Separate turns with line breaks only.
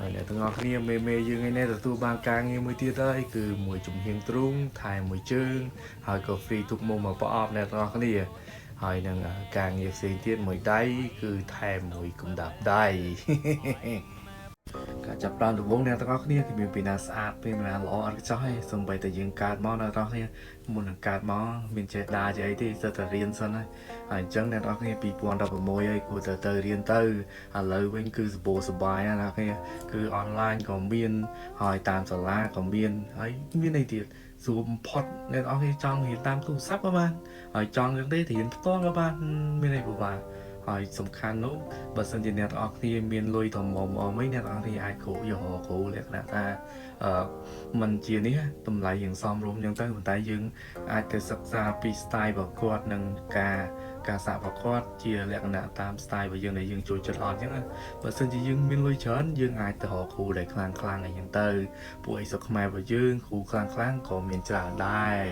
ហើយអ្នកទាំងអស់គ្នាមេយើងឯនេះទទួលបានការងារមួយទៀតហើយគឺមួយជំហានទ្រូងថែមួយជើងហើយក៏ free ទុកមុំមកប្រអប់អ្នកទាំងអស់គ្នាហើយនឹងការងារផ្សេងទៀតមួយដៃគឺថែមមួយកម្ដាប់ដៃ ការចាប់ផ្ដើមដំបូងអ្នកទាំងអស់គ្នាគឺមានពីណាស្អាតពីណាល្អអត់ចោះទេសូម្បីតែយើងកើតមកអ្នកទាំងអស់គ្នាមុននឹងកើតមកមានចេះដាជាអីទេសិតតែរៀនសិនហើយអញ្ចឹងអ្នកទាំងអស់គ្នា2016ហើយគួរទៅរៀនទៅឥឡូវវិញគឺសបោសបាយណាអ្នកទាំងអស់គ្នាគឺអនឡាញក៏មានហើយតាមសាលាក៏មានហើយមានអីទៀតសួរបំផុតអ្នកទាំងអស់គ្នាចង់រៀនតាមទូរស័ព្ទក៏បានហើយចង់យ៉ាងទេរៀនផ្ទាល់ក៏បានមានអីពិបាកហើយសំខាន់នោះបើសិនជាអ្នកទាំងអស់គ្នាមានលុយធំអមអីអ្នកទាំងអស់គ្នាអាចគ្រូយកគ្រូលក្ខណៈថាมันជានេះតម្លៃយ៉ាងសមរម្យអញ្ចឹងទៅប៉ុន្តែយើងអាចទៅសិក្សាពី style របស់គាត់និងការសាករបស់គាត់ជាលក្ខណៈតាម style របស់យើងដែលយើងចូលចិត្តអត់អញ្ចឹងបើសិនជាយើងមានលុយច្រើនយើងអាចទៅរកគ្រូដែលខ្លាំងអីអញ្ចឹងទៅពួកអីសុខខ្មែររបស់យើងគ្រូខ្លាំងក៏មានច្រើនដែរ